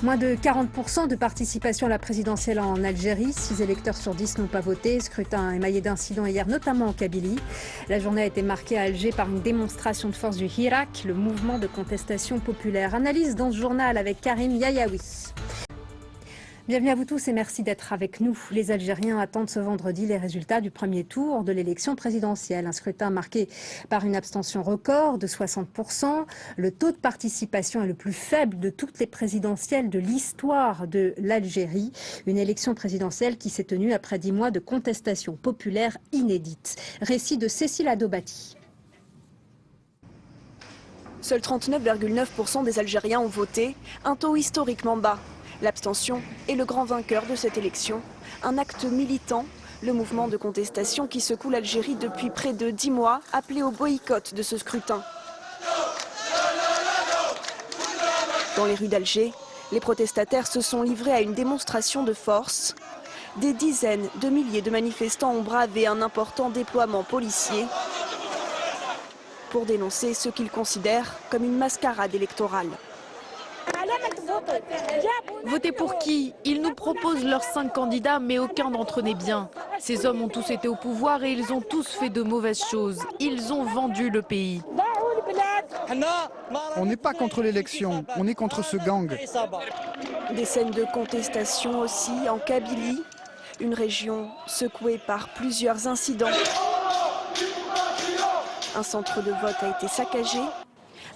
Moins de 40% de participation à la présidentielle en Algérie. 6 électeurs sur 10 n'ont pas voté. Scrutin émaillé d'incidents hier, notamment en Kabylie. La journée a été marquée à Alger par une démonstration de force du Hirak, le mouvement de contestation populaire. Analyse dans ce journal avec Karim Yayaoui. Bienvenue à vous tous et merci d'être avec nous. Les Algériens attendent ce vendredi les résultats du premier tour de l'élection présidentielle. Un scrutin marqué par une abstention record de 60%. Le taux de participation est le plus faible de toutes les présidentielles de l'histoire de l'Algérie. Une élection présidentielle qui s'est tenue après 10 mois de contestation populaire inédite. Récit de Cécile Adobati. Seuls 39,9% des Algériens ont voté, un taux historiquement bas. L'abstention est le grand vainqueur de cette élection. Un acte militant, le mouvement de contestation qui secoue l'Algérie depuis près de 10 mois, appelé au boycott de ce scrutin. Dans les rues d'Alger, les protestataires se sont livrés à une démonstration de force. Des dizaines de milliers de manifestants ont bravé un important déploiement policier pour dénoncer ce qu'ils considèrent comme une mascarade électorale. Votez pour qui? Ils nous proposent leurs 5 candidats, mais aucun d'entre eux n'est bien. Ces hommes ont tous été au pouvoir et ils ont tous fait de mauvaises choses. Ils ont vendu le pays. On n'est pas contre l'élection, on est contre ce gang. Des scènes de contestation aussi en Kabylie, une région secouée par plusieurs incidents. Un centre de vote a été saccagé,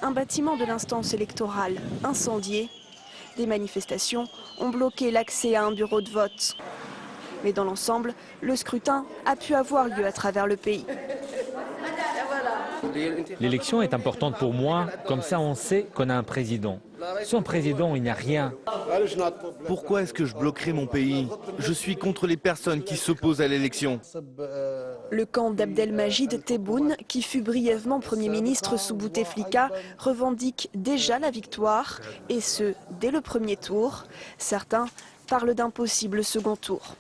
un bâtiment de l'instance électorale incendié. Des manifestations ont bloqué l'accès à un bureau de vote. Mais dans l'ensemble, le scrutin a pu avoir lieu à travers le pays. L'élection est importante pour moi, comme ça on sait qu'on a un président. Sans président, il n'y a rien. Pourquoi est-ce que je bloquerai mon pays? Je suis contre les personnes qui s'opposent à l'élection. Le camp d'Abdelmajid Tebboune, qui fut brièvement Premier ministre sous Bouteflika, revendique déjà la victoire, et ce, dès le premier tour. Certains parlent d'un possible second tour.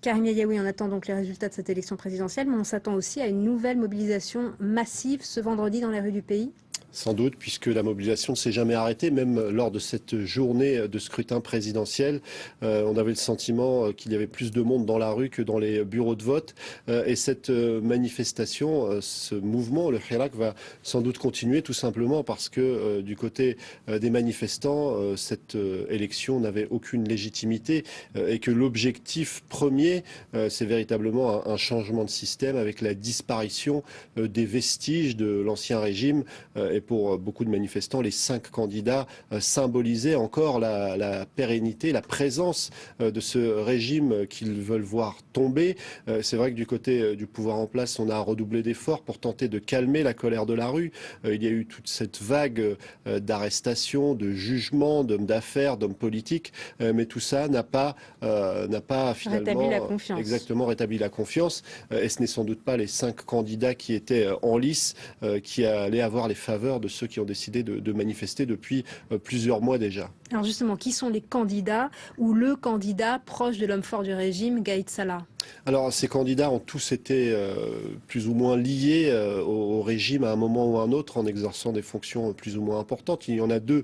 Karim Yayaoui, on attend donc les résultats de cette élection présidentielle, mais on s'attend aussi à une nouvelle mobilisation massive ce vendredi dans les rues du pays. Sans doute, puisque la mobilisation ne s'est jamais arrêtée, même lors de cette journée de scrutin présidentiel. On avait le sentiment qu'il y avait plus de monde dans la rue que dans les bureaux de vote. Et cette manifestation, ce mouvement, le Hirak, va sans doute continuer, tout simplement parce que du côté des manifestants, cette élection n'avait aucune légitimité et que l'objectif premier, c'est véritablement un changement de système avec la disparition des vestiges de l'ancien régime. Et pour beaucoup de manifestants, les 5 candidats symbolisaient encore la pérennité, la présence de ce régime qu'ils veulent voir tomber. C'est vrai que du côté du pouvoir en place, on a redoublé d'efforts pour tenter de calmer la colère de la rue. Il y a eu toute cette vague d'arrestations, de jugements, d'hommes d'affaires, d'hommes politiques, mais tout ça n'a pas finalement rétabli la confiance. Exactement rétabli la confiance. Et ce n'est sans doute pas les 5 candidats qui étaient en lice qui allaient avoir les faveurs de ceux qui ont décidé de manifester depuis plusieurs mois déjà. Alors justement, qui sont les candidats ou le candidat proche de l'homme fort du régime, Gaïd Salah? Alors ces candidats ont tous été plus ou moins liés au régime à un moment ou à un autre en exerçant des fonctions plus ou moins importantes. Il y en a 2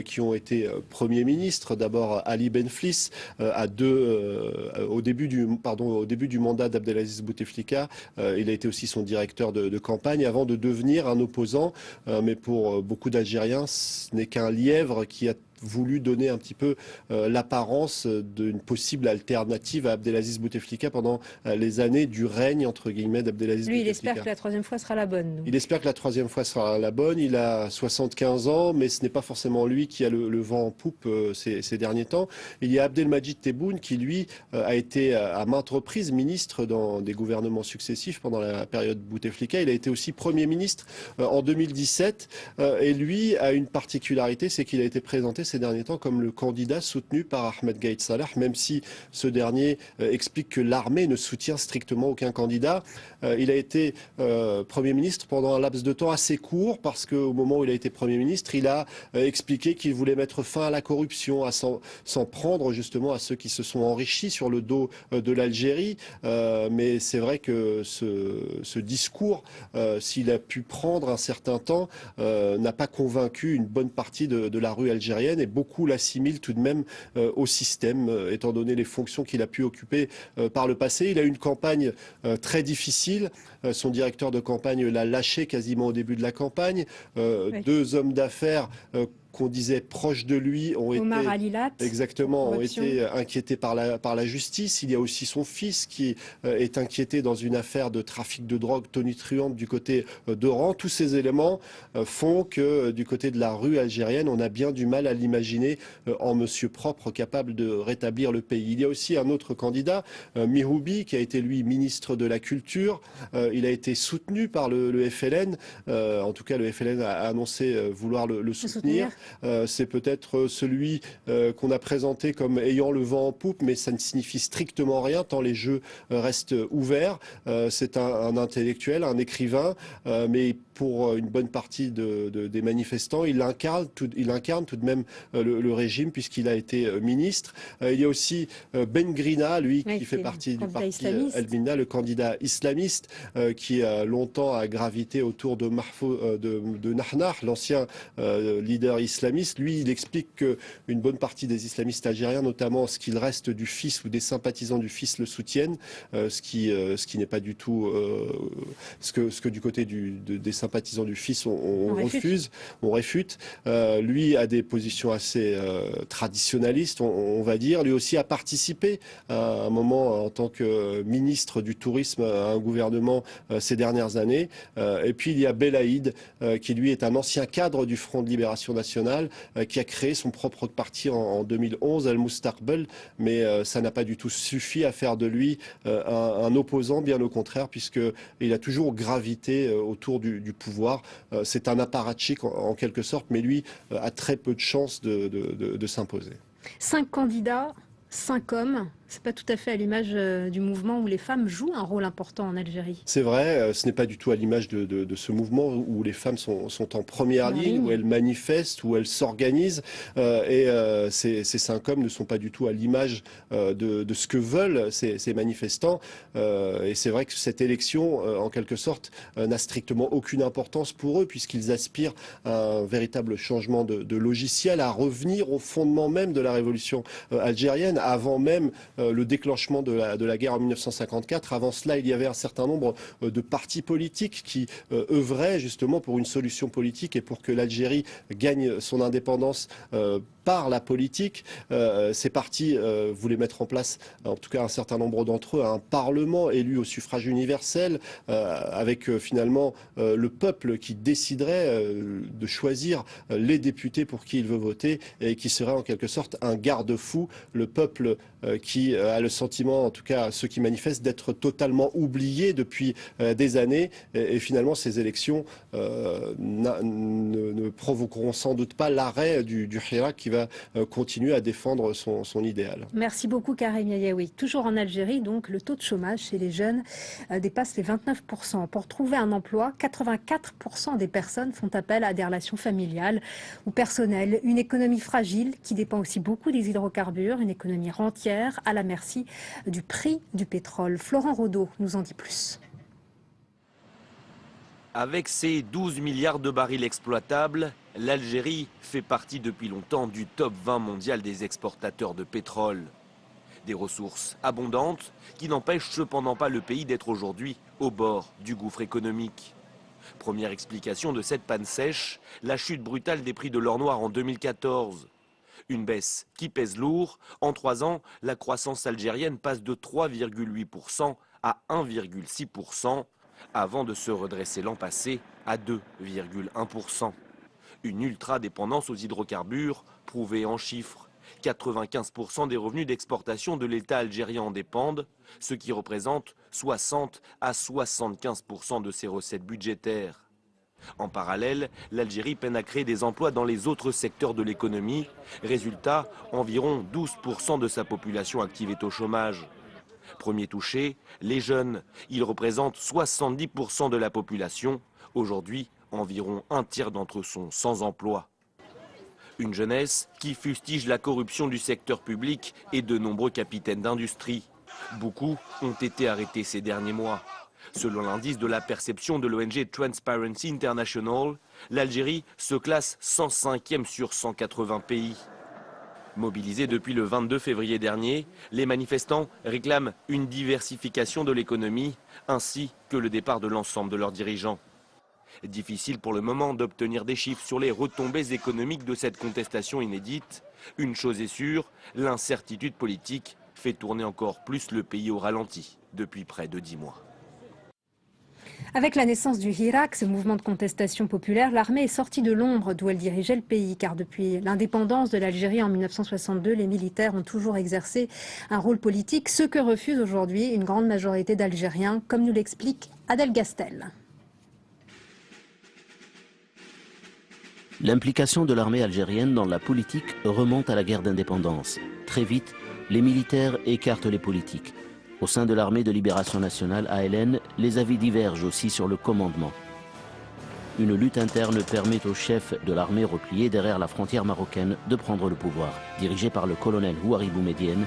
qui ont été Premier ministre. D'abord Ali Benflis, au début du mandat d'Abdelaziz Bouteflika. Il a été aussi son directeur de campagne avant de devenir un opposant. Mais pour beaucoup d'Algériens, ce n'est qu'un lièvre qui a voulu donner un petit peu l'apparence d'une possible alternative à Abdelaziz Bouteflika pendant les années du règne entre guillemets d'Abdelaziz Bouteflika. Lui, il espère que la 3e fois sera la bonne. Il espère que la 3e fois sera la bonne. Il a 75 ans, mais ce n'est pas forcément lui qui a le vent en poupe ces derniers temps. Il y a Abdelmajid Tebboune qui, lui, a été à maintes reprises ministre dans des gouvernements successifs pendant la période Bouteflika. Il a été aussi Premier ministre en 2017. Et lui a une particularité, c'est qu'il a été présenté ces derniers temps comme le candidat soutenu par Ahmed Gaïd Salah, même si ce dernier explique que l'armée ne soutient strictement aucun candidat. Il a été Premier ministre pendant un laps de temps assez court, parce qu'au moment où il a été Premier ministre, il a expliqué qu'il voulait mettre fin à la corruption, à s'en prendre justement à ceux qui se sont enrichis sur le dos de l'Algérie. Mais c'est vrai que ce discours, s'il a pu prendre un certain temps, n'a pas convaincu une bonne partie de la rue algérienne. algérienne et beaucoup l'assimilent tout de même au système, étant donné les fonctions qu'il a pu occuper par le passé. Il a eu une campagne très difficile. Son directeur de campagne l'a lâché quasiment au début de la campagne. Oui. Deux hommes d'affaires qu'on disait proches de lui ont Omar été Alilat, exactement ont corruption. été inquiétés par la justice. Il y a aussi son fils qui est inquiété dans une affaire de trafic de drogue tonitruante du côté d'Oran. Tous ces éléments font que du côté de la rue algérienne, on a bien du mal à l'imaginer en monsieur propre capable de rétablir le pays. Il y a aussi un autre candidat, Mihoubi, qui a été lui ministre de la Culture. Il a été soutenu par le FLN. En tout cas, le FLN a annoncé vouloir le soutenir. C'est peut-être celui qu'on a présenté comme ayant le vent en poupe, mais ça ne signifie strictement rien tant les jeux restent ouverts. C'est un intellectuel, un écrivain, mais pour une bonne partie des manifestants, il incarne tout de même le régime puisqu'il a été ministre. Il y a aussi Ben Grina, lui, qui fait partie du parti El-Minna, le candidat islamiste, qui longtemps a gravité autour de Nahnah, l'ancien leader islamiste. Lui, il explique qu'une bonne partie des islamistes algériens, notamment ce qu'il reste du fils ou des sympathisants du fils, le soutiennent, ce qui n'est pas du tout ce que du côté des sympathisants du fils on refuse, on réfute. Lui a des positions assez traditionnalistes, on va dire. Lui aussi a participé à un moment en tant que ministre du tourisme à un gouvernement ces dernières années. Et puis il y a Belaïd, qui lui est un ancien cadre du Front de Libération Nationale, qui a créé son propre parti en 2011, Al-Mustaqbal, mais ça n'a pas du tout suffi à faire de lui un opposant, bien au contraire, puisqu'il a toujours gravité autour du pouvoir. C'est un apparatchik en quelque sorte, mais lui a très peu de chances de s'imposer. 5 candidats, 5 hommes. C'est pas tout à fait à l'image du mouvement où les femmes jouent un rôle important en Algérie. C'est vrai, ce n'est pas du tout à l'image de ce mouvement où les femmes sont en première ligne, où elles manifestent, où elles s'organisent. Ces 5 hommes ne sont pas du tout à l'image de ce que veulent ces manifestants. Et c'est vrai que cette élection, en quelque sorte, n'a strictement aucune importance pour eux, puisqu'ils aspirent à un véritable changement de logiciel, à revenir au fondement même de la révolution algérienne, avant même le déclenchement de la guerre en 1954. Avant cela, il y avait un certain nombre de partis politiques qui œuvraient justement pour une solution politique et pour que l'Algérie gagne son indépendance par la politique. Ces partis voulaient mettre en place, en tout cas un certain nombre d'entre eux, un parlement élu au suffrage universel, avec finalement le peuple qui déciderait de choisir les députés pour qui il veut voter et qui serait en quelque sorte un garde-fou. Le peuple qui a le sentiment, en tout cas ceux qui manifestent, d'être totalement oubliés depuis des années. Et finalement, ces élections ne provoqueront sans doute pas l'arrêt du Hirak qui va continuer à défendre son idéal. Merci beaucoup Karim Yayaoui. Toujours en Algérie, donc le taux de chômage chez les jeunes dépasse les 29%. Pour trouver un emploi, 84% des personnes font appel à des relations familiales ou personnelles. Une économie fragile qui dépend aussi beaucoup des hydrocarbures, une économie rentière à la merci du prix du pétrole. Florent Rodeau nous en dit plus. Avec ses 12 milliards de barils exploitables, l'Algérie fait partie depuis longtemps du top 20 mondial des exportateurs de pétrole. Des ressources abondantes qui n'empêchent cependant pas le pays d'être aujourd'hui au bord du gouffre économique. Première explication de cette panne sèche, la chute brutale des prix de l'or noir en 2014. Une baisse qui pèse lourd. En 3 ans, la croissance algérienne passe de 3,8% à 1,6%. Avant de se redresser l'an passé à 2,1%. Une ultra-dépendance aux hydrocarbures prouvée en chiffres. 95% des revenus d'exportation de l'État algérien en dépendent, ce qui représente 60 à 75% de ses recettes budgétaires. En parallèle, l'Algérie peine à créer des emplois dans les autres secteurs de l'économie. Résultat, environ 12% de sa population active est au chômage. Premier touché, les jeunes. Ils représentent 70% de la population. Aujourd'hui, environ un tiers d'entre eux sont sans emploi. Une jeunesse qui fustige la corruption du secteur public et de nombreux capitaines d'industrie. Beaucoup ont été arrêtés ces derniers mois. Selon l'indice de la perception de l'ONG Transparency International, l'Algérie se classe 105e sur 180 pays. Mobilisés depuis le 22 février dernier, les manifestants réclament une diversification de l'économie ainsi que le départ de l'ensemble de leurs dirigeants. Difficile pour le moment d'obtenir des chiffres sur les retombées économiques de cette contestation inédite. Une chose est sûre, l'incertitude politique fait tourner encore plus le pays au ralenti depuis près de 10 mois. Avec la naissance du Hirak, ce mouvement de contestation populaire, l'armée est sortie de l'ombre d'où elle dirigeait le pays. Car depuis l'indépendance de l'Algérie en 1962, les militaires ont toujours exercé un rôle politique, ce que refuse aujourd'hui une grande majorité d'Algériens, comme nous l'explique Adel Gastel. L'implication de l'armée algérienne dans la politique remonte à la guerre d'indépendance. Très vite, les militaires écartent les politiques. Au sein de l'armée de libération nationale, ALN, les avis divergent aussi sur le commandement. Une lutte interne permet au chef de l'armée repliée derrière la frontière marocaine de prendre le pouvoir, dirigé par le colonel Houari Boumedienne,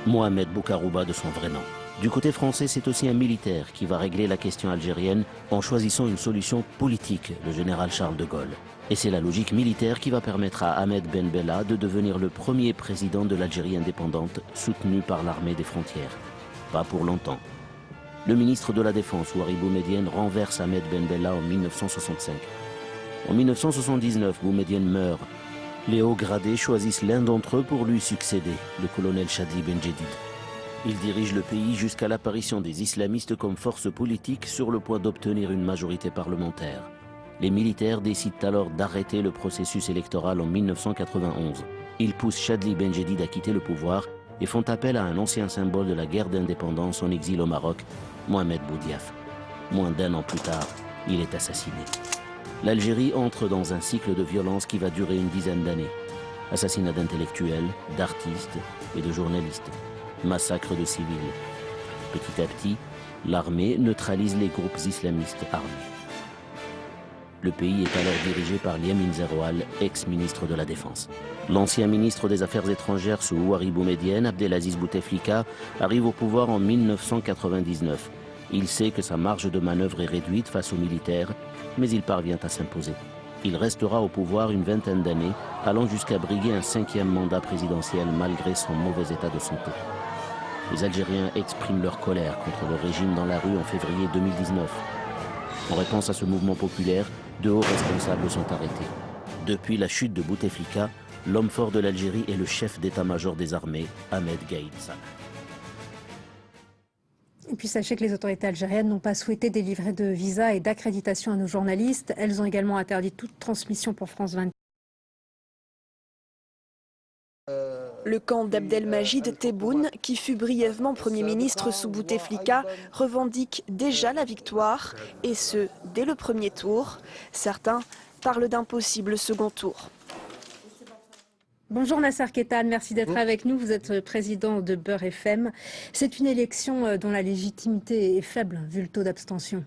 Mohamed Boukarouba de son vrai nom. Du côté français, c'est aussi un militaire qui va régler la question algérienne en choisissant une solution politique, le général Charles de Gaulle. Et c'est la logique militaire qui va permettre à Ahmed Ben Bella de devenir le premier président de l'Algérie indépendante, soutenu par l'armée des frontières. Pas pour longtemps. Le ministre de la Défense, Houari Boumedienne, renverse Ahmed Ben Bella en 1965. En 1979, Boumedienne meurt. Les hauts gradés choisissent l'un d'entre eux pour lui succéder, le colonel Chadli Benjedid. Il dirige le pays jusqu'à l'apparition des islamistes comme force politique sur le point d'obtenir une majorité parlementaire. Les militaires décident alors d'arrêter le processus électoral en 1991. Ils poussent Chadli Benjedid à quitter le pouvoir et font appel à un ancien symbole de la guerre d'indépendance en exil au Maroc, Mohamed Boudiaf. Moins d'un an plus tard, il est assassiné. L'Algérie entre dans un cycle de violence qui va durer une dizaine d'années. Assassinats d'intellectuels, d'artistes et de journalistes. Massacre de civils. Petit à petit, l'armée neutralise les groupes islamistes armés. Le pays est alors dirigé par Yamin Zeroual, ex-ministre de la Défense. L'ancien ministre des Affaires étrangères sous Houari Boumedienne, Abdelaziz Bouteflika, arrive au pouvoir en 1999. Il sait que sa marge de manœuvre est réduite face aux militaires, mais il parvient à s'imposer. Il restera au pouvoir une vingtaine d'années, allant jusqu'à briguer un 5e mandat présidentiel malgré son mauvais état de santé. Les Algériens expriment leur colère contre le régime dans la rue en février 2019. En réponse à ce mouvement populaire, de hauts responsables sont arrêtés. Depuis la chute de Bouteflika, l'homme fort de l'Algérie est le chef d'état-major des armées, Ahmed Gaïd Salah. Et puis sachez que les autorités algériennes n'ont pas souhaité délivrer de visa et d'accréditation à nos journalistes. Elles ont également interdit toute transmission pour France 24. Le camp d'Abdelmajid Tebboune, qui fut brièvement Premier ministre sous Bouteflika, revendique déjà la victoire, et ce, dès le premier tour. Certains parlent d'un possible second tour. Bonjour Nasser Ketan, merci d'être avec nous. Vous êtes président de Beurre FM. C'est une élection dont la légitimité est faible, vu le taux d'abstention.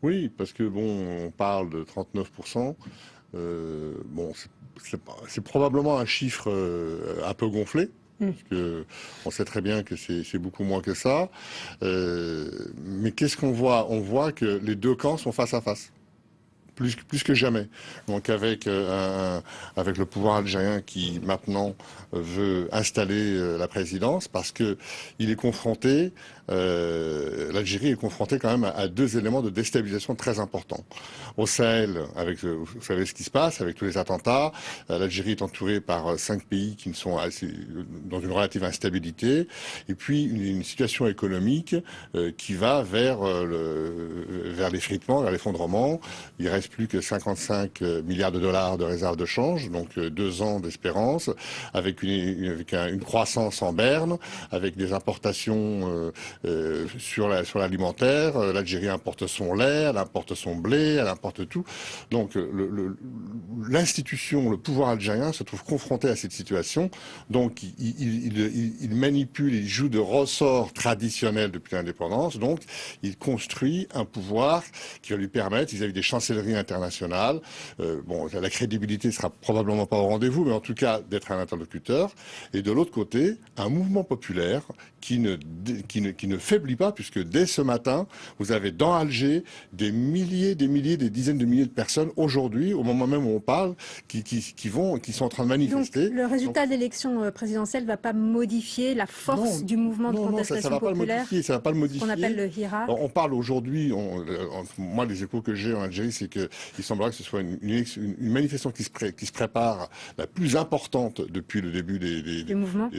Oui, parce que bon, on parle de 39%. Bon, c'est probablement un chiffre un peu gonflé. Parce que on sait très bien que c'est beaucoup moins que ça. Mais qu'est-ce qu'on voit? On voit que les deux camps sont face à face. Plus que jamais. Donc avec le pouvoir algérien qui maintenant veut installer la présidence parce que il est confronté, l'Algérie est confrontée quand même à deux éléments de déstabilisation très importants. Au Sahel, vous savez ce qui se passe avec tous les attentats, l'Algérie est entourée par 5 pays qui sont dans une relative instabilité, et puis une situation économique qui va vers l'effritement, vers l'effondrement. Il reste plus que 55 milliards de dollars de réserves de change, donc 2 ans d'espérance, avec une croissance en berne, avec des importations sur l'alimentaire. L'Algérie importe son lait, elle importe son blé, elle importe tout. Donc l'institution, le pouvoir algérien se trouve confronté à cette situation. Donc il manipule, il joue de ressorts traditionnels depuis l'indépendance. Donc il construit un pouvoir qui va lui permettre, vis-à-vis des chancelleries Algérie internationale. Bon, la crédibilité sera probablement pas au rendez-vous, mais en tout cas d'être un interlocuteur. Et de l'autre côté, un mouvement populaire qui ne faiblit pas, puisque dès ce matin, vous avez dans Alger des milliers, des dizaines de milliers de personnes aujourd'hui, au moment même où on parle, qui sont en train de manifester. Donc le résultat de l'élection présidentielle ne va pas modifier la force du mouvement de protestation populaire, ça va pas le modifier. qu'on appelle le Hirak. On parle aujourd'hui, moi les échos que j'ai en Algérie, c'est qu'il semblerait que ce soit une manifestation qui se prépare la plus importante depuis le début des mouvements.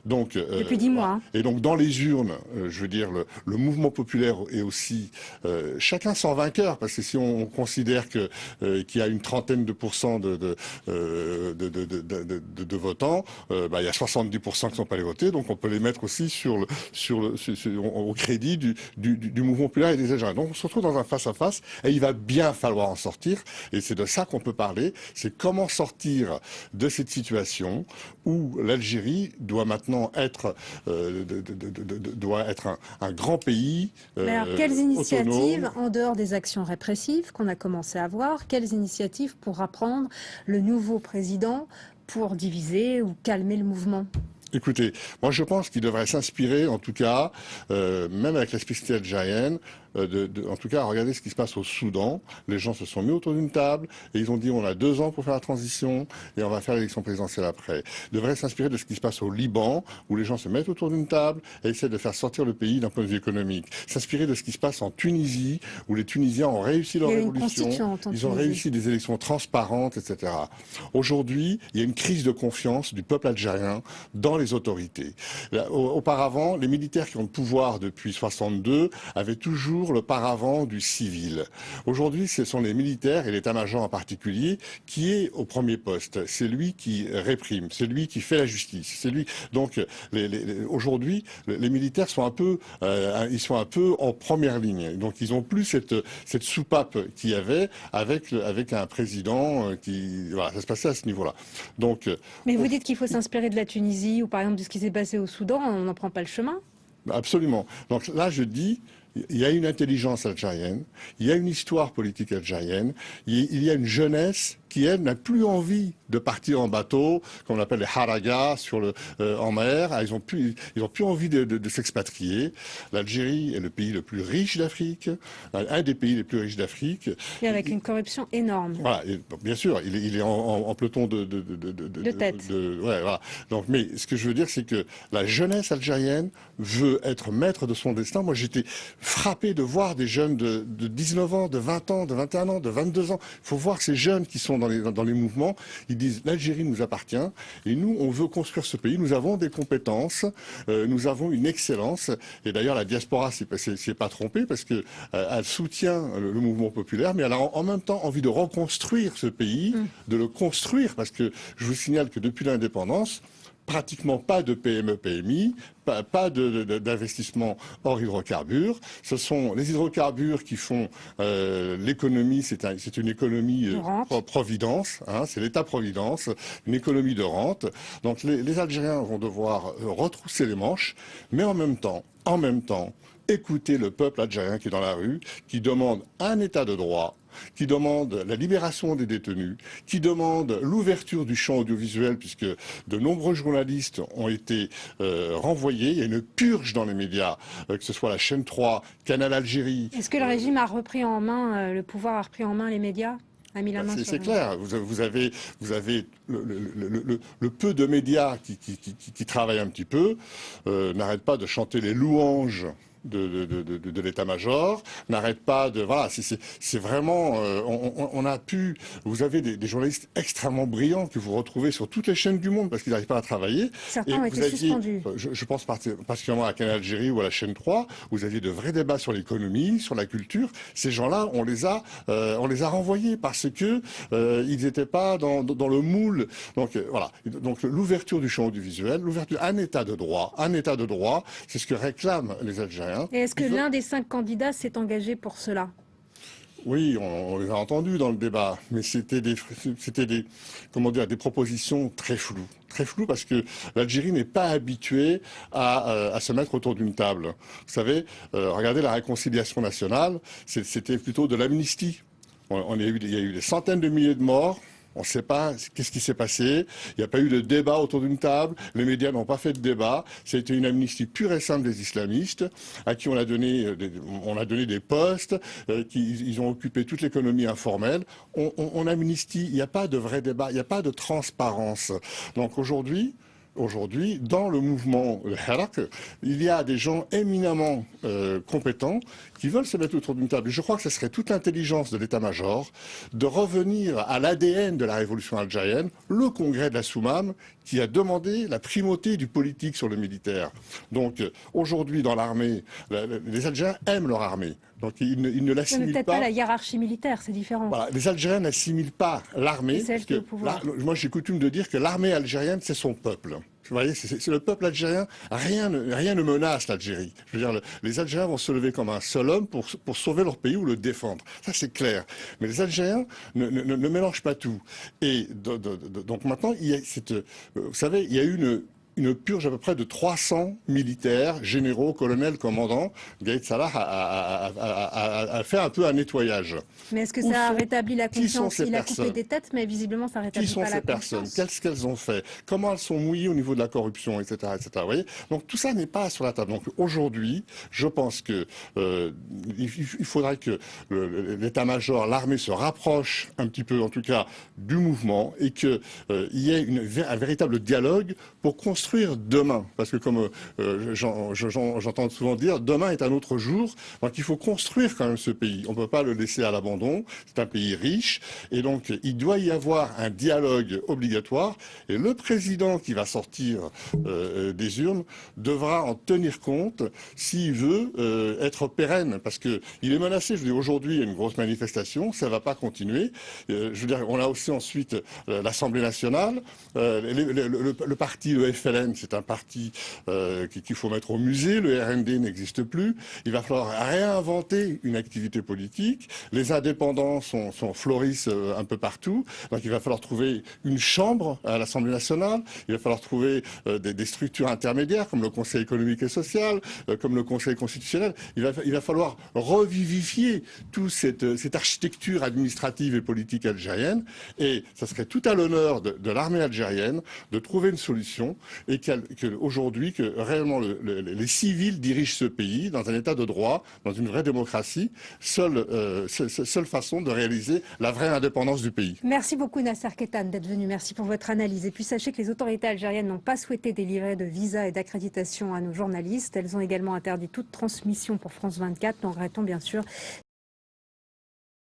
Donc, depuis 10 mois. Hein. Et donc dans les urnes, je veux dire, le mouvement populaire est aussi chacun son vainqueur, parce que si on considère qu'il y a une trentaine de pourcents de votants, il y a 70% qui ne sont pas allés voter, donc on peut les mettre aussi au crédit du mouvement populaire et des Algériens. Donc on se retrouve dans un face-à-face et il va bien falloir en sortir, et c'est de ça qu'on peut parler, c'est comment sortir de cette situation où l'Algérie doit maintenant être un grand pays alors, quelles initiatives, autonome. en dehors des actions répressives qu'on a commencé à voir, quelles initiatives pourra prendre le nouveau président pour diviser ou calmer le mouvement ? Écoutez, moi je pense qu'il devrait s'inspirer, en tout cas, même avec la spécificité algérienne, en tout cas, regardez ce qui se passe au Soudan. Les gens se sont mis autour d'une table et ils ont dit on a 2 ans pour faire la transition et on va faire l'élection présidentielle après. Ils devraient s'inspirer de ce qui se passe au Liban, où les gens se mettent autour d'une table et essaient de faire sortir le pays d'un point de vue économique. S'inspirer de ce qui se passe en Tunisie, où les Tunisiens ont réussi leur révolution. Ils ont réussi des élections transparentes, etc. Aujourd'hui, il y a une crise de confiance du peuple algérien dans les autorités. Auparavant, les militaires qui ont le pouvoir depuis 62 avaient toujours le paravent du civil. Aujourd'hui, ce sont les militaires et l'état-major en particulier qui est au premier poste. C'est lui qui réprime, c'est lui qui fait la justice. C'est lui. Donc, aujourd'hui, les militaires sont un peu en première ligne. Donc, ils n'ont plus cette soupape qu'il y avait avec un président qui, voilà, ça se passait à ce niveau-là. Donc, mais vous dites qu'il faut s'inspirer de la Tunisie ou par exemple de ce qui s'est passé au Soudan, on n'en prend pas le chemin? Absolument. Donc là, je dis, il y a une intelligence algérienne, il y a une histoire politique algérienne, il y a une jeunesse qui, elle, n'a plus envie de partir en bateau, comme on appelle les haragas, en mer. Ils ont plus envie de s'expatrier. L'Algérie est le pays le plus riche d'Afrique, un des pays les plus riches d'Afrique. Et avec une corruption énorme. Voilà, et, bien sûr, il est en peloton de tête. Ouais, voilà. Donc, mais ce que je veux dire, c'est que la jeunesse algérienne veut être maître de son destin. Moi, j'étais frappé de voir des jeunes de 19 ans, de 20 ans, de 21 ans, de 22 ans. Il faut voir ces jeunes qui sont dans les mouvements. Ils disent l'Algérie nous appartient et nous, on veut construire ce pays. Nous avons des compétences, nous avons une excellence. Et d'ailleurs, la diaspora s'est pas trompée parce que elle soutient le mouvement populaire, mais elle a en même temps envie de reconstruire ce pays, de le construire, parce que je vous signale que depuis l'indépendance, pratiquement pas de PME-PMI, pas d'investissement hors hydrocarbures. Ce sont les hydrocarbures qui font l'économie, c'est une économie providence, hein, c'est l'État-providence, une économie de rente. Donc les Algériens vont devoir retrousser les manches, mais en même temps, écouter le peuple algérien qui est dans la rue, qui demande un État de droit, qui demande la libération des détenus, qui demande l'ouverture du champ audiovisuel, puisque de nombreux journalistes ont été renvoyés. Il y a une purge dans les médias, que ce soit la chaîne 3, Canal Algérie. Est-ce que le régime a repris en main, le pouvoir a repris en main les médias? C'est clair. Vous avez le peu de médias qui travaillent un petit peu, n'arrêtent pas de chanter les louanges de l'état-major, n'arrête pas de... Voilà, c'est vraiment... Vous avez des journalistes extrêmement brillants que vous retrouvez sur toutes les chaînes du monde parce qu'ils n'arrivent pas à travailler. Certains ont été suspendus. Je pense particulièrement à Canal Algérie ou à la chaîne 3, vous aviez de vrais débats sur l'économie, sur la culture. Ces gens-là, on les a renvoyés parce que ils n'étaient pas dans le moule. Donc voilà. Donc l'ouverture du champ audiovisuel, un État de droit, c'est ce que réclament les Algériens. Et est-ce que l'un des 5 candidats s'est engagé pour cela? Oui, on les a entendus dans le débat, mais c'était des propositions très floues. Très floues parce que l'Algérie n'est pas habituée à se mettre autour d'une table. Vous savez, regardez la réconciliation nationale, c'était plutôt de l'amnistie. Il y a eu des centaines de milliers de morts. On ne sait pas qu'est-ce qui s'est passé. Il n'y a pas eu de débat autour d'une table. Les médias n'ont pas fait de débat. C'était une amnistie pure et simple des islamistes à qui on a donné des postes, ils ont occupé toute l'économie informelle. On amnistie. Il n'y a pas de vrai débat. Il n'y a pas de transparence. Donc aujourd'hui, dans le mouvement Hirak, il y a des gens éminemment compétents qui veulent se mettre autour d'une table. Et je crois que ce serait toute l'intelligence de l'état-major de revenir à l'ADN de la révolution algérienne, le congrès de la Soumam, qui a demandé la primauté du politique sur le militaire. Donc aujourd'hui, dans l'armée, les Algériens aiment leur armée. Donc ils ne l'assimilent pas. Peut-être pas la hiérarchie militaire, c'est différent. Voilà, les Algériens n'assimilent pas l'armée. Moi, j'ai coutume de dire que l'armée algérienne, c'est son peuple. Vous voyez, c'est le peuple algérien. Rien ne menace l'Algérie. Je veux dire, les Algériens vont se lever comme un seul homme pour sauver leur pays ou le défendre. Ça, c'est clair. Mais les Algériens ne mélangent pas tout. Et donc maintenant, vous savez, il y a eu une purge à peu près de 300 militaires, généraux, colonels, commandants. Gaïd Salah a fait un peu un nettoyage. Mais est-ce que ça a rétabli la confiance? Il a coupé des têtes, mais visiblement ça rétablit pas la confiance. Qui sont ces personnes? Qu'est-ce qu'elles ont fait? Comment elles sont mouillées au niveau de la corruption, etc., etc. Vous voyez? Donc tout ça n'est pas sur la table. Donc aujourd'hui, je pense que il faudrait que l'état-major, l'armée se rapproche un petit peu, en tout cas, du mouvement et qu'il y ait un véritable dialogue pour construire demain, parce que comme j'entends souvent dire, demain est un autre jour, donc il faut construire quand même ce pays. On ne peut pas le laisser à l'abandon, c'est un pays riche, et donc il doit y avoir un dialogue obligatoire, et le président qui va sortir des urnes devra en tenir compte s'il veut être pérenne, parce qu'il est menacé. Je veux dire, aujourd'hui, il y a une grosse manifestation, ça ne va pas continuer. Je veux dire, on a aussi ensuite l'Assemblée nationale, le parti, le FLN, c'est un parti qu'il faut mettre au musée. Le RND n'existe plus. Il va falloir réinventer une activité politique. Les indépendants florissent un peu partout. Donc il va falloir trouver une chambre à l'Assemblée nationale. Il va falloir trouver des structures intermédiaires comme le Conseil économique et social, comme le Conseil constitutionnel. Il va falloir revivifier toute cette architecture administrative et politique algérienne. Et ça serait tout à l'honneur de l'armée algérienne de trouver une solution. Et qu'aujourd'hui, que réellement les civils dirigent ce pays dans un état de droit, dans une vraie démocratie, seule façon de réaliser la vraie indépendance du pays. Merci beaucoup Nasser Ketan d'être venu, merci pour votre analyse. Et puis sachez que les autorités algériennes n'ont pas souhaité délivrer de visa et d'accréditation à nos journalistes. Elles ont également interdit toute transmission pour France 24. Nous regrettons bien sûr